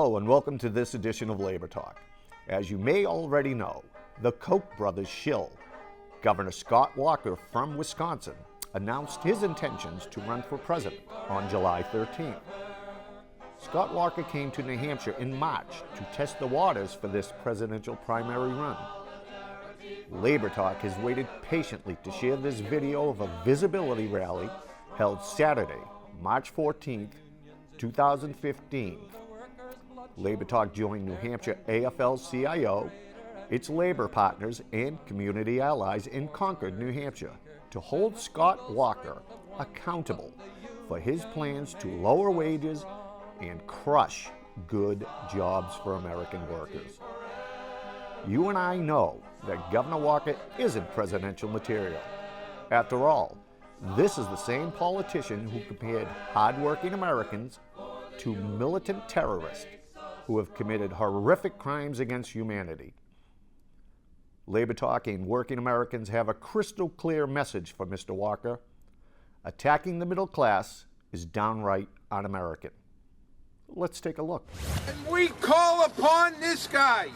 Hello and welcome to this edition of Labor Talk. As you may already know, the Koch brothers' shill, Governor Scott Walker from Wisconsin, announced his intentions to run for president on July 13th. Scott Walker came to New Hampshire in March to test the waters for this presidential primary run. Labor Talk has waited patiently to share this video of a visibility rally held Saturday, March 14th, 2015. Labor Talk joined New Hampshire AFL-CIO, its labor partners, and community allies in Concord, New Hampshire, to hold Scott Walker accountable for his plans to lower wages and crush good jobs for American workers. You and I know that Governor Walker isn't presidential material. After all, this is the same politician who compared hardworking Americans to militant terrorists who have committed horrific crimes against humanity. Labor Talk and working Americans have a crystal clear message for Mr. Walker. Attacking the middle class is downright un-American. Let's take a look. And we call upon this guy,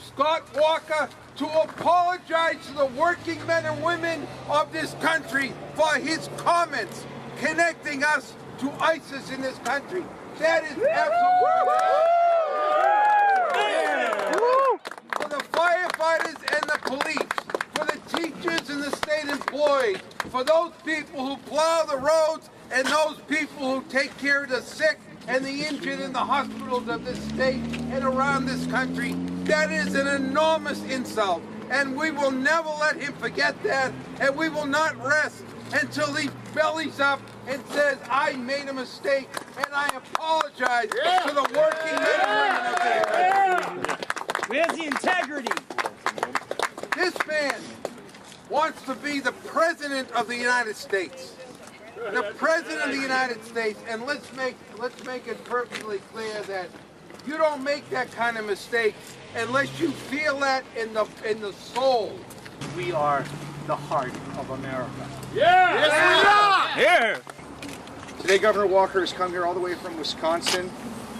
Scott Walker, to apologize to the working men and women of this country for his comments connecting us to ISIS in this country. That is absolutely... For the firefighters and the police, for the teachers and the state employees, for those people who plow the roads and those people who take care of the sick and the injured in the hospitals of this state and around this country, that is an enormous insult. And we will never let him forget that, and we will not rest until he bellies up and says, I made a mistake and I apologize to the working men and women of this country. Where's the integrity? This man wants to be the President of the United States. The President of the United States, and let's make it perfectly clear that you don't make that kind of mistake unless you feel that in the soul. We are the heart of America. Yeah! Yes, we are! Here! Today, Governor Walker has come here all the way from Wisconsin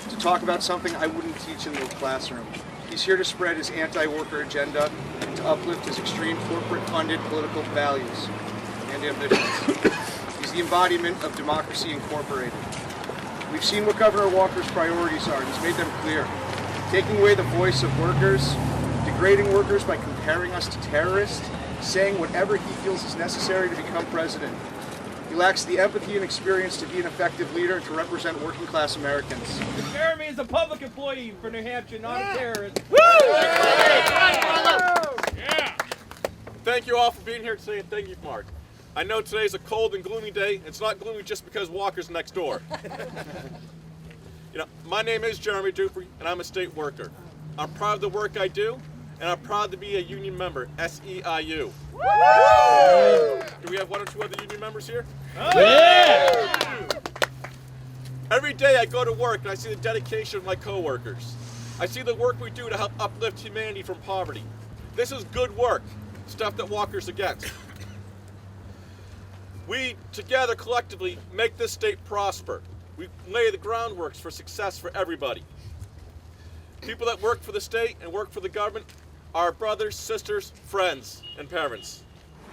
to talk about something I wouldn't teach in the classroom. He's here to spread his anti-worker agenda and to uplift his extreme corporate-funded political values and ambitions. He's the embodiment of democracy incorporated. We've seen what Governor Walker's priorities are, and he's made them clear. Taking away the voice of workers, degrading workers by comparing us to terrorists, saying whatever he feels is necessary to become president. He lacks the empathy and experience to be an effective leader and to represent working class Americans. Jeremy is a public employee for New Hampshire, not a terrorist. Woo! Yeah! Thank you all for being here today, and thank you, Mark. I know today's a cold and gloomy day. It's not gloomy just because Walker's next door. My name is Jeremy Dupree, and I'm a state worker. I'm proud of the work I do, and I'm proud to be a union member, SEIU. Woo! Do we have one or two other union members here? Oh, yeah! Every day I go to work and I see the dedication of my coworkers. I see the work we do to help uplift humanity from poverty. This is good work, stuff that Walker's against. We, together, collectively, make this state prosper. We lay the groundwork for success for everybody. People that work for the state and work for the government are brothers, sisters, friends, and parents.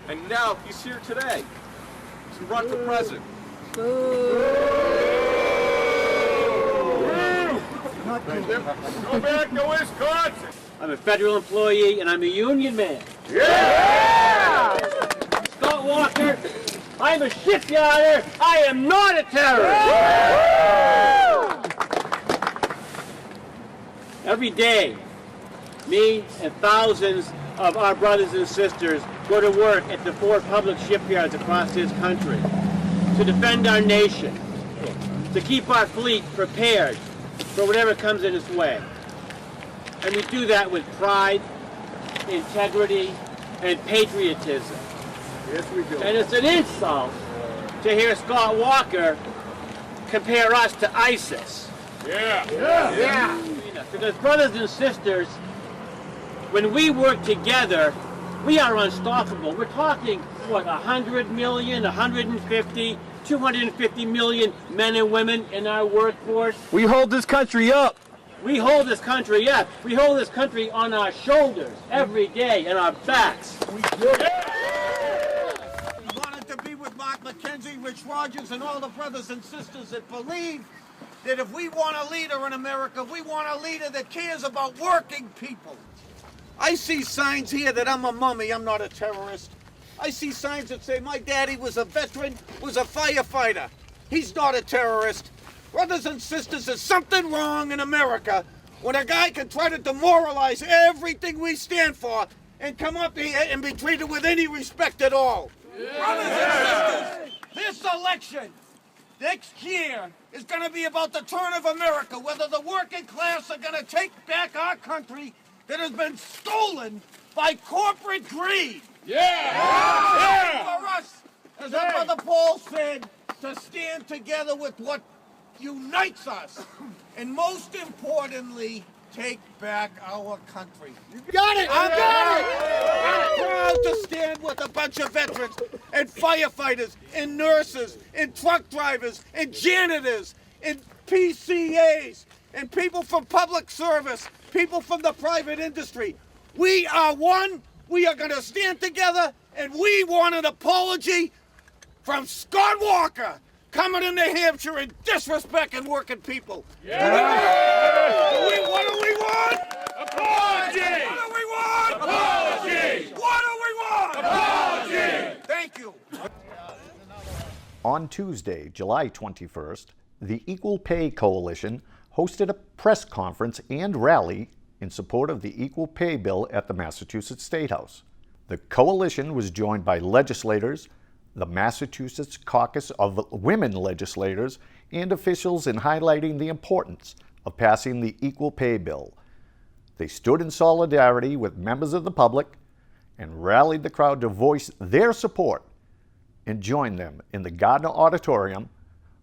And now he's here today to run for president. Go back to Wisconsin! I'm a federal employee and I'm a union man. Yeah! Scott Walker, I'm a shipyarder. I am not a terrorist. Every day, me and thousands of our brothers and sisters go to work at the 4 public shipyards across this country to defend our nation, to keep our fleet prepared for whatever comes in its way. And we do that with pride, integrity, and patriotism. Yes, we do. And it's an insult to hear Scott Walker compare us to ISIS. Yeah. Because brothers and sisters, when we work together, we are unstoppable. We're talking, what, 100 million, 150, 250 million men and women in our workforce. We hold this country up. We hold this country, yes, we hold this country on our shoulders every day and our backs. We wanted to be with Mark McKenzie, Rich Rogers, and all the brothers and sisters that believe that if we want a leader in America, we want a leader that cares about working people. I see signs here that I'm a mummy, I'm not a terrorist. I see signs that say my daddy was a veteran, was a firefighter. He's not a terrorist. Brothers and sisters, there's something wrong in America when a guy can try to demoralize everything we stand for and come up here and be treated with any respect at all. Yeah. Brothers and sisters, this election next year is going to be about the turn of America, whether the working class are going to take back our country that has been stolen by corporate greed. Yeah! For us, as our brother Paul said, to stand together with what unites us, and most importantly, take back our country. You got it! I got it! I'm proud to stand with a bunch of veterans and firefighters and nurses and truck drivers and janitors and PCAs and people from public service, people from the private industry. We are one. We are going to stand together, and we want an apology from Scott Walker coming to New Hampshire and disrespecting working people. Yeah. What do we want? Apology! What do we want? Apology! What do we want? Apology! Thank you. On Tuesday, July 21st, the Equal Pay Coalition hosted a press conference and rally in support of the Equal Pay Bill at the Massachusetts State House. The coalition was joined by legislators, the Massachusetts Caucus of Women Legislators, and officials in highlighting the importance of passing the Equal Pay Bill. They stood in solidarity with members of the public and rallied the crowd to voice their support and join them in the Gardner Auditorium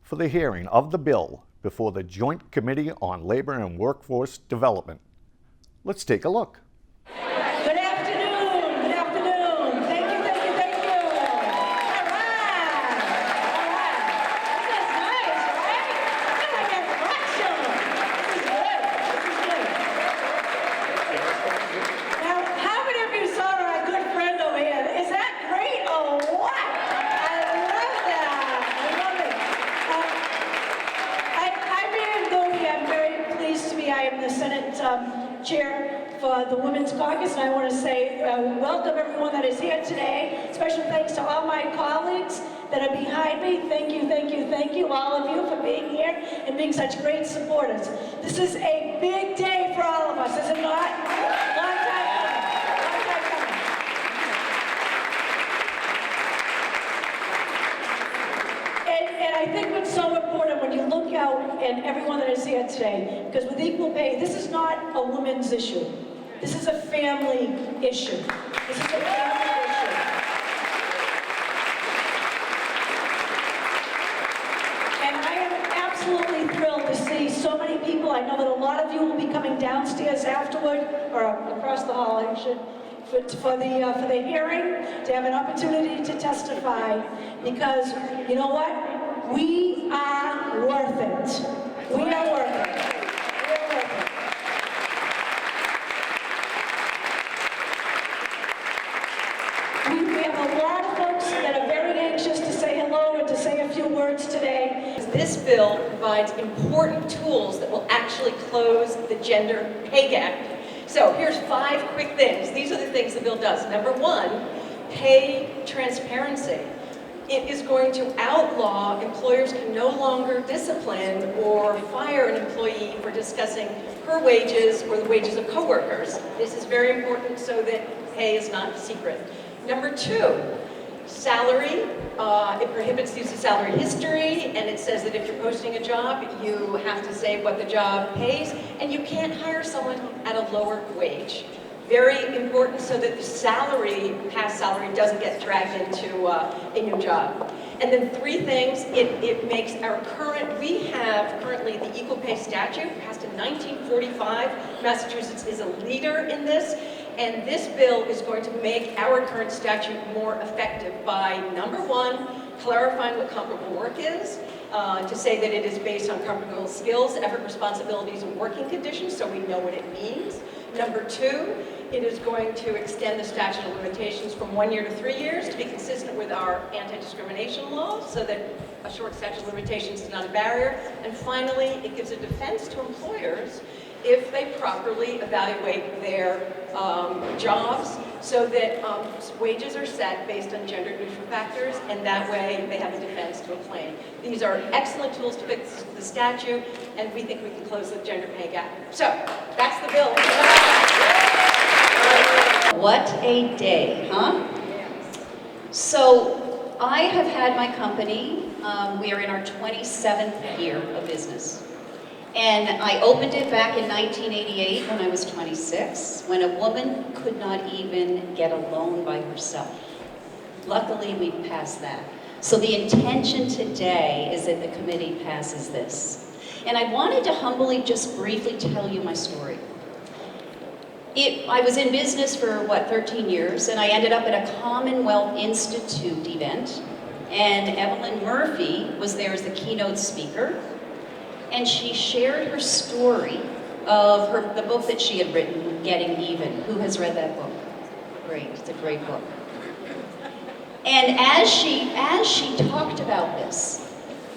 for the hearing of the bill before the Joint Committee on Labor and Workforce Development. Let's take a look. Good afternoon. Good afternoon. Thank you, thank you, thank you. All right. This is nice, right? I feel like a rock show. This is good. This is good. Now, how many of you saw our good friend over here? Is that great or what? I love that. I love it. I'm Mary Goldie. I'm very pleased to be. I am the Senate Chair for the Women's Caucus, and I want to say welcome everyone that is here today. Special thanks to all my colleagues that are behind me. Thank you, thank you, thank you, all of you, for being here and being such great supporters. This is a big day for all of us, is it not? Long time coming. Long time coming. And I think what's so important when you look out and everyone that is here today, because with equal pay, this is not a women's issue. This is a family issue. This is a family issue. And I am absolutely thrilled to see so many people. I know that a lot of you will be coming downstairs afterward, or across the hall, actually, for the hearing, to have an opportunity to testify, because you know what? We are worth it. We are worth it. We are worth it. We have a lot of folks that are very anxious to say hello and to say a few words today. This bill provides important tools that will actually close the gender pay gap. So here's 5 quick things. These are the things the bill does. Number 1, pay transparency. It is going to outlaw employers can no longer discipline or fire an employee for discussing her wages or the wages of coworkers. This is very important so that pay is not secret. Number 2, salary. It prohibits the use of salary history, and it says that if you're posting a job, you have to say what the job pays, and you can't hire someone at a lower wage. Very important so that the salary, past salary, doesn't get dragged into a new job. And then 3 things, it makes our we have currently the equal pay statute, passed in 1945. Massachusetts is a leader in this. And this bill is going to make our current statute more effective by, number 1, clarifying what comparable work is, to say that it is based on comparable skills, effort, responsibilities, and working conditions, so we know what it means. Number 2, it is going to extend the statute of limitations from 1 year to 3 years to be consistent with our anti-discrimination laws, so that a short statute of limitations is not a barrier. And finally, it gives a defense to employers if they properly evaluate their jobs, so that wages are set based on gender-neutral factors, and that way they have a defense to a claim. These are excellent tools to fix the statute, and we think we can close the gender pay gap. So, that's the bill. What a day, huh? So, I have had my company, we are in our 27th year of business. And I opened it back in 1988 when I was 26, when a woman could not even get a loan by herself. Luckily, we passed that. So the intention today is that the committee passes this. And I wanted to humbly just briefly tell you my story. I was in business for, 13 years, and I ended up at a Commonwealth Institute event, and Evelyn Murphy was there as the keynote speaker. And she shared her story of the book that she had written, Getting Even. Who has read that book? Great, it's a great book. And as she talked about this,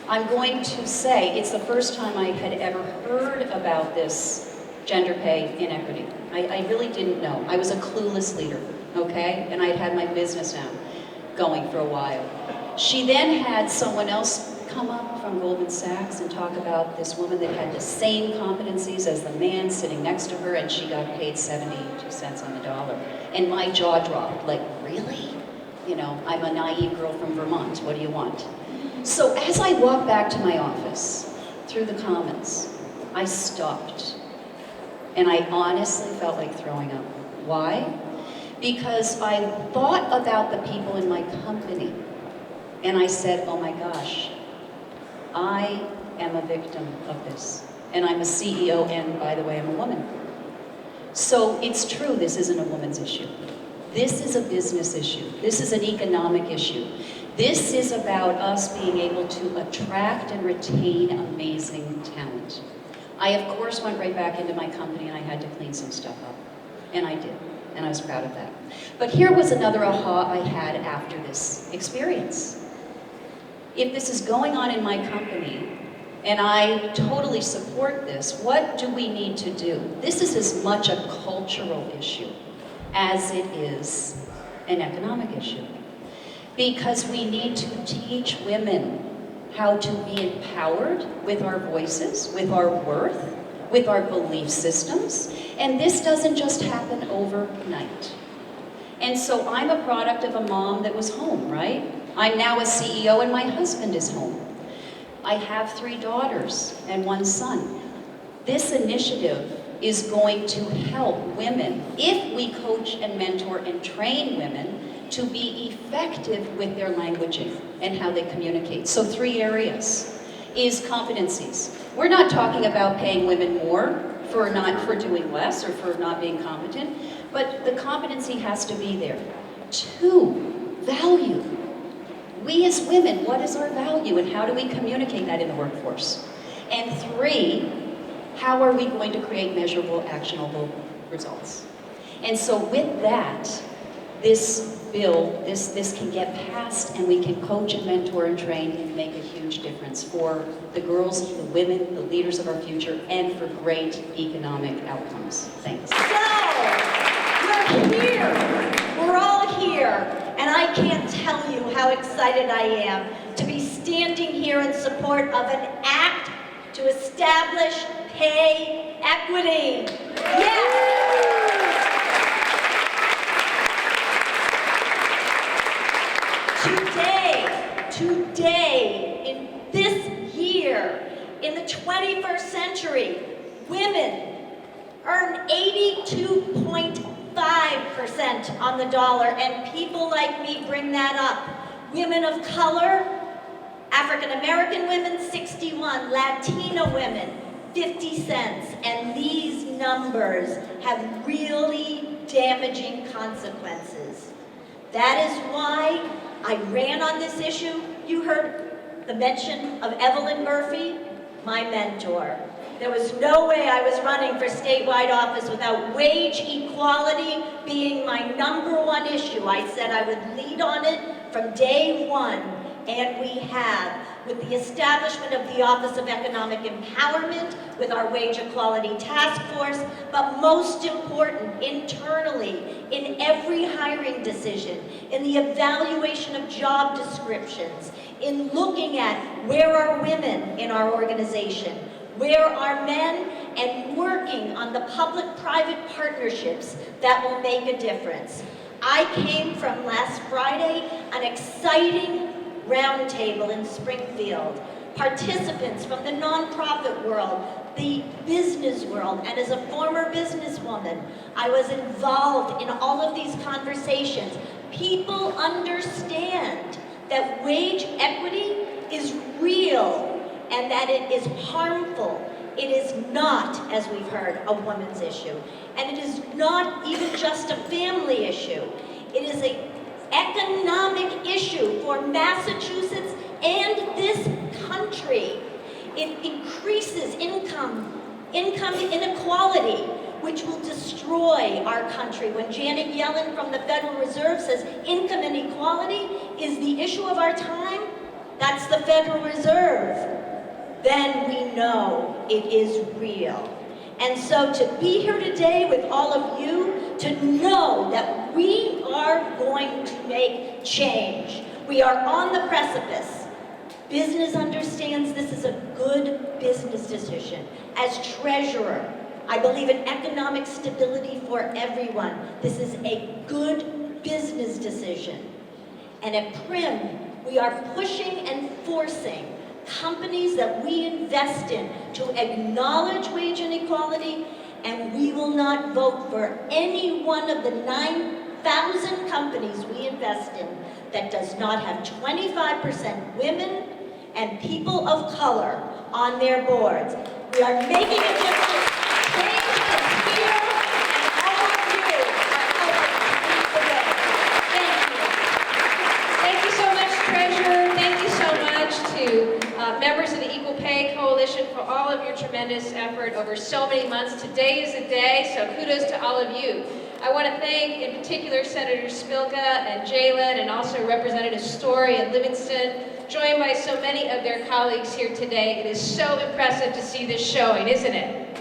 I'm going to say it's the first time I had ever heard about this gender pay inequity. I really didn't know. I was a clueless leader, okay? And I'd had my business now going for a while. She then had someone else come up from Goldman Sachs and talk about this woman that had the same competencies as the man sitting next to her, and she got paid 72 cents on the dollar. And my jaw dropped, like, really? You know, I'm a naive girl from Vermont, what do you want? So as I walked back to my office, through the Commons, I stopped. And I honestly felt like throwing up. Why? Because I thought about the people in my company, and I said, oh my gosh, I am a victim of this. And I'm a CEO, and by the way, I'm a woman. So it's true, this isn't a woman's issue. This is a business issue. This is an economic issue. This is about us being able to attract and retain amazing talent. I, of course, went right back into my company, and I had to clean some stuff up. And I did, and I was proud of that. But here was another aha I had after this experience. If this is going on in my company, and I totally support this, what do we need to do? This is as much a cultural issue as it is an economic issue. Because we need to teach women how to be empowered with our voices, with our worth, with our belief systems, and this doesn't just happen overnight. And so I'm a product of a mom that was home, right? I'm now a CEO and my husband is home. I have 3 daughters and 1 son. This initiative is going to help women, if we coach and mentor and train women, to be effective with their languaging and how they communicate. So 3 areas is competencies. We're not talking about paying women more for doing less or for not being competent, but the competency has to be there. 2, value. We as women, what is our value and how do we communicate that in the workforce? And 3, how are we going to create measurable, actionable results? And so with that, this bill, this can get passed and we can coach and mentor and train and make a huge difference for the girls, the women, the leaders of our future, and for great economic outcomes. Thanks. So, we're here. We're all here. And I can't tell you how excited I am to be standing here in support of an act to establish pay equity. Yes! Today, in this year, in the 21st century, women earn 82.5% on the dollar, and people like me bring that up. Women of color, African American women, 61, Latino women, 50 cents, and these numbers have really damaging consequences. That is why I ran on this issue. You heard the mention of Evelyn Murphy, my mentor. There was no way I was running for statewide office without wage equality being my #1 issue. I said I would lead on it from day one, and we have, with the establishment of the Office of Economic Empowerment, with our Wage Equality Task Force, but most important, internally, in every hiring decision, in the evaluation of job descriptions, in looking at where are women in our organization, where are men, and working on the public-private partnerships that will make a difference. I came from last Friday, an exciting roundtable in Springfield. Participants from the nonprofit world, the business world, and as a former businesswoman, I was involved in all of these conversations. People understand that wage equity is real and that it is harmful. It is not, as we've heard, a woman's issue. And it is not even just a family issue. It is an economic issue for Massachusetts and this country. It increases income inequality, which will destroy our country. When Janet Yellen from the Federal Reserve says income inequality is the issue of our time, that's the Federal Reserve. Then we know it is real. And so to be here today with all of you, to know that we are going to make change. We are on the precipice. Business understands this is a good business decision. As treasurer, I believe in economic stability for everyone. This is a good business decision. And at PRIM, we are pushing and forcing companies that we invest in to acknowledge wage inequality, and we will not vote for any one of the 9,000 companies we invest in that does not have 25% women and people of color on their boards. We are making a difference. Change is here, and all of you are helping to lead the way. Thank you. Thank you so much, Treasurer. Thank you so much to members of the Equal Pay Coalition for all of your tremendous effort over so many months. Today is the day, so kudos to all of you. I want to thank, in particular, Senator Spilka and Jalen, and also Representative Story and Livingston, joined by so many of their colleagues here today. It is so impressive to see this showing, isn't it?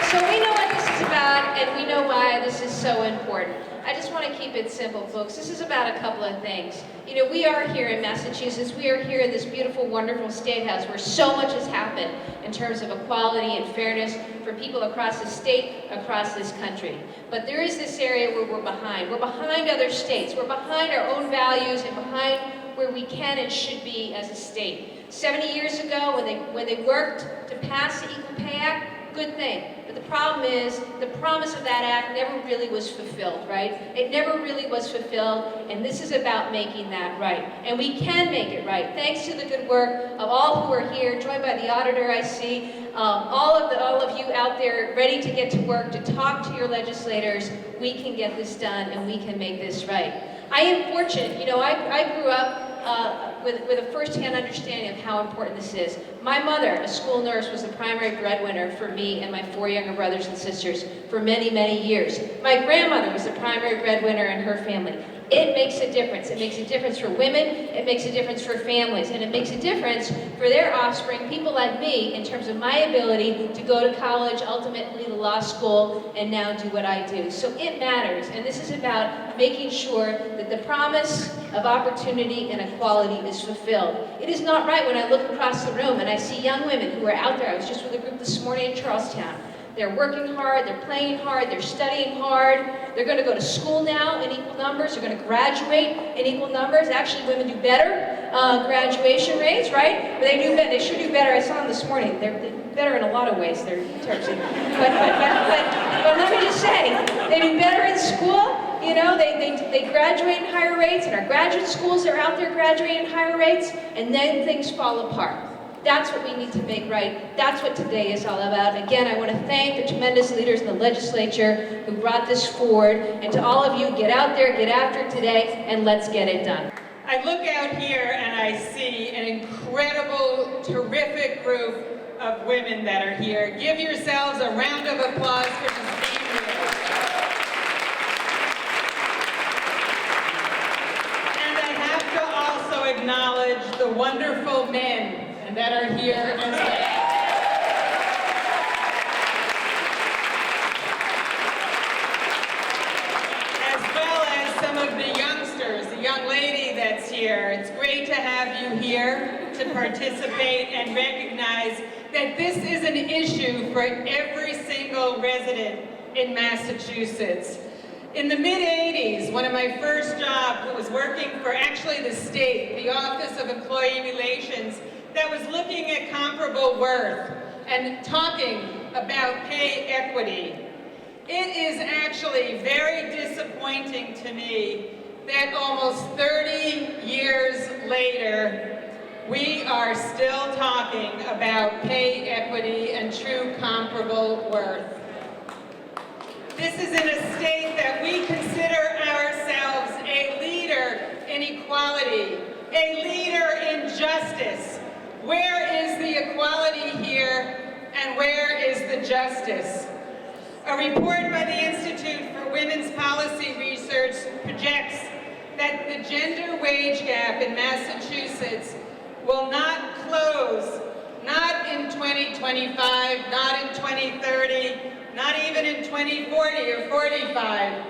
So we know what this is about, and we know why this is so important. I just want to keep it simple, folks. This is about a couple of things. You know, we are here in Massachusetts. We are here in this beautiful, wonderful state house where so much has happened in terms of equality and fairness for people across the state, across this country. But there is this area where we're behind. We're behind other states. We're behind our own values and behind where we can and should be as a state. 70 years ago, when they worked to pass the Equal Pay Act, good thing. But the problem is, the promise of that act never really was fulfilled, right? It never really was fulfilled, and this is about making that right. And we can make it right, thanks to the good work of all who are here, joined by the auditor I see, all of you out there ready to get to work, to talk to your legislators. We can get this done, and we can make this right. I am fortunate, you know, I grew up with a first-hand understanding of how important this is. My mother, a school nurse, was the primary breadwinner for me and my 4 younger brothers and sisters for many, many years. My grandmother was the primary breadwinner in her family. It makes a difference. It makes a difference for women, it makes a difference for families, and it makes a difference for their offspring, people like me, in terms of my ability to go to college, ultimately to law school, and now do what I do. So it matters, and this is about making sure that the promise of opportunity and equality is fulfilled. It is not right when I look across the room and I see young women who are out there. I was just with a group this morning in Charlestown. They're working hard, they're playing hard, they're studying hard. They're going to go to school now in equal numbers. They're going to graduate in equal numbers. Actually, women do better graduation rates, right? But they should do better. I saw them this morning. They're better in a lot of ways. They're Turksy. But let me just say, they do better in school. You know, they graduate in higher rates, and our graduate schools are out there graduating in higher rates, and then things fall apart. That's what we need to make right. That's what today is all about. And again, I want to thank the tremendous leaders in the legislature who brought this forward. And to all of you, get out there, get after it today, and let's get it done. I look out here and I see an incredible, terrific group of women that are here. Give yourselves a round of applause for just being here. And I have to also acknowledge the wonderful men that are here as well. As well as some of the youngsters, the young lady that's here. It's great to have you here to participate and recognize that this is an issue for every single resident in Massachusetts. In the mid-'80s, one of my first jobs was working for actually the state, the Office of Employee Relations, that was looking at comparable worth and talking about pay equity. It is actually very disappointing to me that almost 30 years later, we are still talking about pay equity and true comparable worth. This is in a state that we consider ourselves a leader in equality, a leader in justice. Where is the equality here, and where is the justice? A report by the Institute for Women's Policy Research projects that the gender wage gap in Massachusetts will not close, not in 2025, not in 2030, not even in 2040 or 45,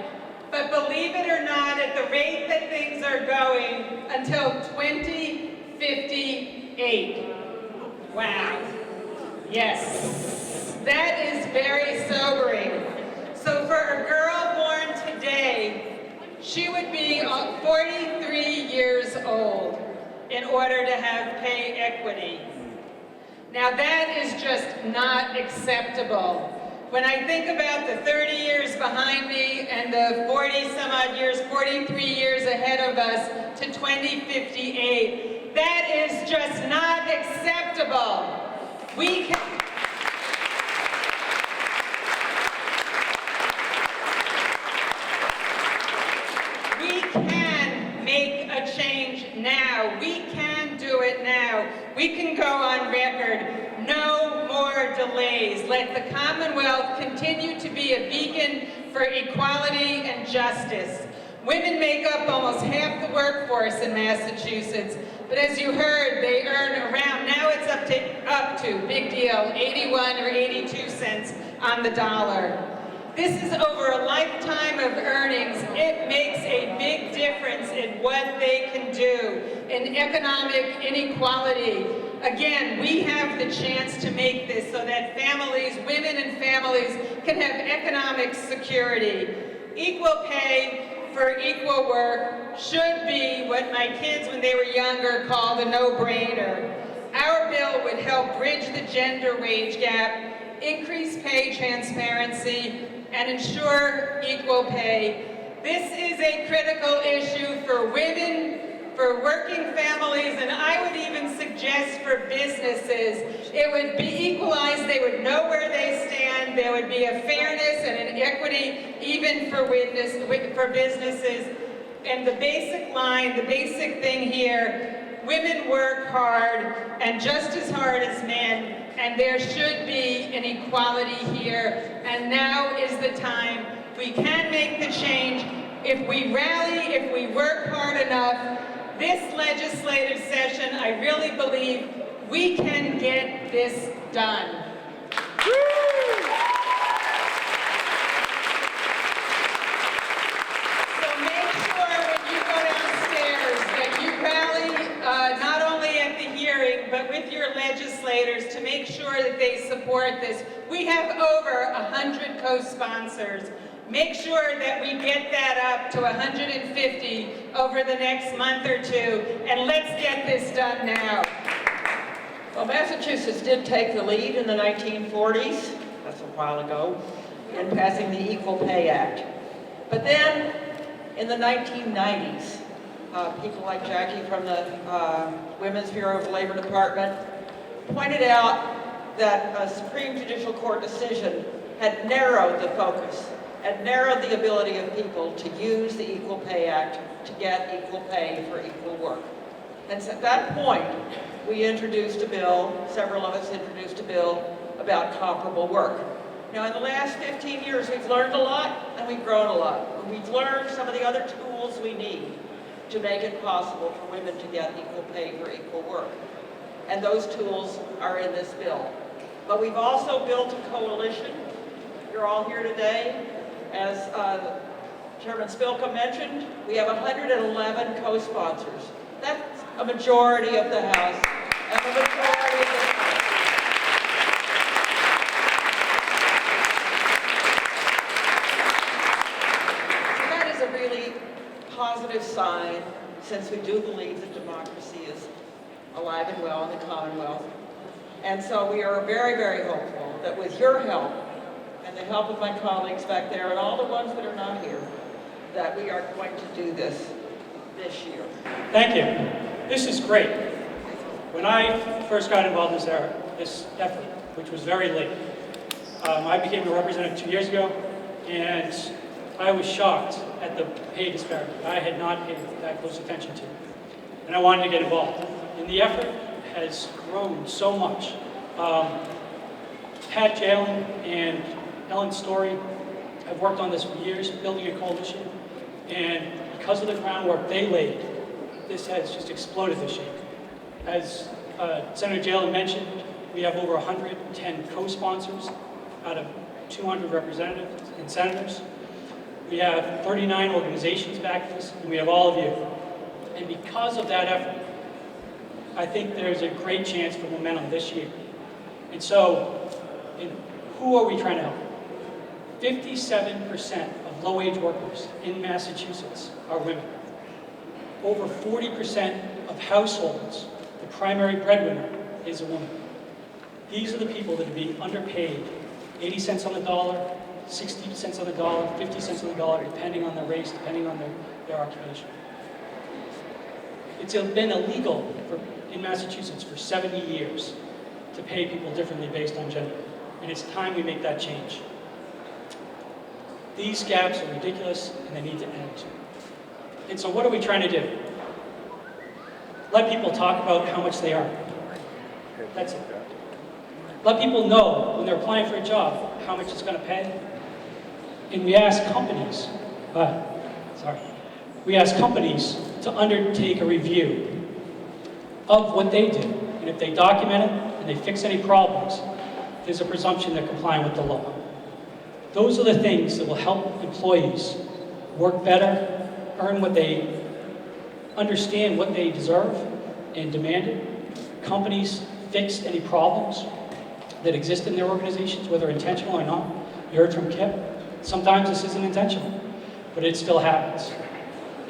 but believe it or not, at the rate that things are going, until 2058. Wow. Yes. That is very sobering. So for a girl born today, she would be 43 years old in order to have pay equity. Now that is just not acceptable. When I think about the 30 years behind me and the 40 some odd years, 43 years ahead of us to 2058, that is just not acceptable. We can make a change now. We can do it now. We can go on record. No more delays. Let the Commonwealth continue to be a beacon for equality and justice. Women make up almost half the workforce in Massachusetts, but as you heard, they earn around, now it's up to, big deal, 81 or 82 cents on the dollar. This is over a lifetime of earnings. It makes a big difference in what they can do in economic inequality. Again, we have the chance to make this so that families, women and families, can have economic security. Equal pay for equal work should be what my kids, when they were younger, called a no-brainer. Our bill would help bridge the gender wage gap, increase pay transparency, and ensure equal pay. This is a critical issue for women, for working families, and I would even suggest for businesses. It would be equalized, they would know where they stand, there would be a fairness and an equity even for businesses. And the basic line, the basic thing here, women work hard and just as hard as men, and there should be an equality here, and now is the time. We can make the change if we rally, if we work hard enough. This legislative session, I really believe we can get this done. So make sure when you go downstairs that you rally not only at the hearing, but with your legislators to make sure that they support this. We have over 100 co-sponsors. Make sure that we get that up to 150 over the next month or two, and let's get this done now. Well, Massachusetts did take the lead in the 1940s, that's a while ago, in passing the Equal Pay Act. But then, in the 1990s, people like Jackie from the Women's Bureau of Labor Department pointed out that a Supreme Judicial Court decision had narrowed the focus, had narrowed the ability of people to use the Equal Pay Act to get equal pay for equal work. And so at that point, we introduced a bill, several of us introduced a bill about comparable work. Now, in the last 15 years, we've learned a lot and we've grown a lot. And we've learned some of the other tools we need to make it possible for women to get equal pay for equal work. And those tools are in this bill. But we've also built a coalition. You're all here today. As Chairman Spilka mentioned, we have 111 co-sponsors. That's a majority of the House and a majority of the Senate. So that is a really positive sign, since we do believe that democracy is alive and well in the Commonwealth. And so we are very, very hopeful that with your help and the help of my colleagues back there and all the ones that are not here, that we are going to do this year. Thank you. This is great. When I first got involved in this effort, which was very late, I became a representative 2 years ago, and I was shocked at the pay disparity. I had not paid that close attention to, and I wanted to get involved. And the effort has grown so much. Pat Jalen and Ellen Story have worked on this for years, building a coalition, and because of the groundwork they laid, this has just exploded this year. As Senator Jalen mentioned, we have over 110 co-sponsors out of 200 representatives and senators. We have 39 organizations backing this, and we have all of you. And because of that effort, I think there's a great chance for momentum this year. And so, who are we trying to help? 57% of low-wage workers in Massachusetts are women. Over 40% of households, the primary breadwinner is a woman. These are the people that are being underpaid, 80 cents on the dollar, 60 cents on the dollar, 50 cents on the dollar, depending on their race, depending on their occupation. It's been illegal in Massachusetts for 70 years to pay people differently based on gender, and it's time we make that change. These gaps are ridiculous, and they need to end. And so what are we trying to do? Let people talk about how much they are. That's it. Let people know when they're applying for a job how much it's going to pay. And we ask companies, to undertake a review of what they do. And if they document it and they fix any problems, there's a presumption they're complying with the law. Those are the things that will help employees work better, earn what they understand, what they deserve and demand it. Companies fix any problems that exist in their organizations, whether intentional or not. You heard from Kip. Sometimes this isn't intentional, but it still happens.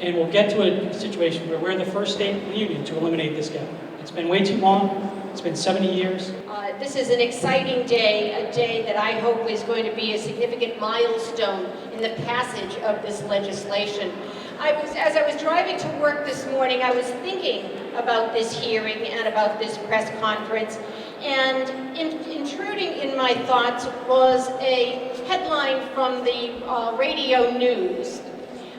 And we'll get to a situation where we're the first state in the union to eliminate this gap. It's been way too long. It's been 70 years. This is an exciting day, a day that I hope is going to be a significant milestone in the passage of this legislation. As I was driving to work this morning, I was thinking about this hearing and about this press conference, and intruding in my thoughts was a headline from the radio news.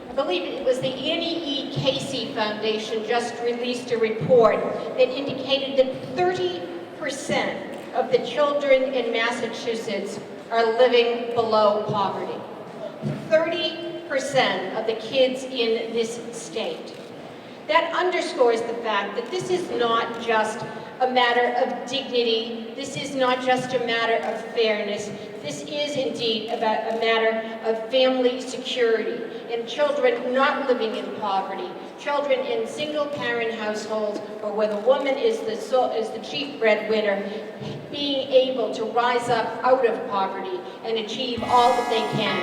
I believe it was the Annie E. Casey Foundation just released a report that indicated that 30% of the children in Massachusetts are living below poverty. 30% of the kids in this state. That underscores the fact that this is not just a matter of dignity. This is not just a matter of fairness. This is indeed about a matter of family security and children not living in poverty, children in single-parent households or where the woman is the chief breadwinner, being able to rise up out of poverty and achieve all that they can